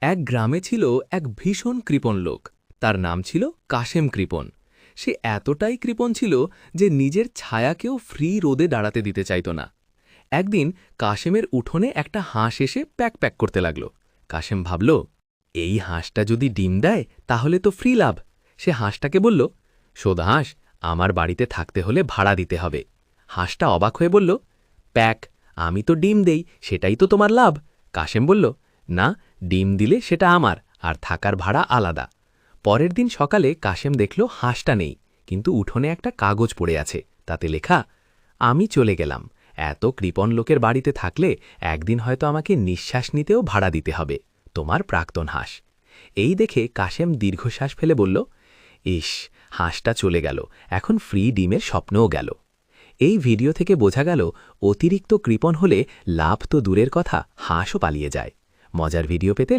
এক গ্রামে ছিল এক ভীষণ কৃপণ লোক। তার নাম ছিল কাশেম কৃপণ। সে এতটাই কৃপণ ছিল যে নিজের ছায়াকেও ফ্রি রোদে দাঁড়াতে দিতে চাইত না। একদিন কাশেমের উঠোনে একটা হাঁস এসে প্যাক প্যাক করতে লাগল। কাশেম ভাবল, এই হাঁসটা যদি ডিম দেয় তাহলে তো ফ্রি লাভ। সে হাঁসটাকে বলল, শোধ হাঁস, আমার বাড়িতে থাকতে হলে ভাড়া দিতে হবে। হাঁসটা অবাক হয়ে বলল, প্যাক, আমি তো ডিম দেই, সেটাই তো তোমার লাভ। কাশেম বলল, না, ডিম দিলে সেটা আমার, আর থাকার ভাড়া আলাদা। পরের দিন সকালে কাশেম দেখল হাঁসটা নেই, কিন্তু উঠোনে একটা কাগজ পড়ে আছে। তাতে লেখা, আমি চলে গেলাম। এত কৃপণ লোকের বাড়িতে থাকলে একদিন হয়তো আমাকে নিঃশ্বাস নিতেও ভাড়া দিতে হবে। তোমার প্রাক্তন হাঁস। এই দেখে কাশেম দীর্ঘশ্বাস ফেলে বলল, ইস, হাঁসটা চলে গেল, এখন ফ্রি ডিমের স্বপ্নও গেল। এই ভিডিও থেকে বোঝা গেল, অতিরিক্ত কৃপণ হলে লাভ তো দূরের কথা, হাঁসও পালিয়ে যায়। মজার ভিডিও পেতে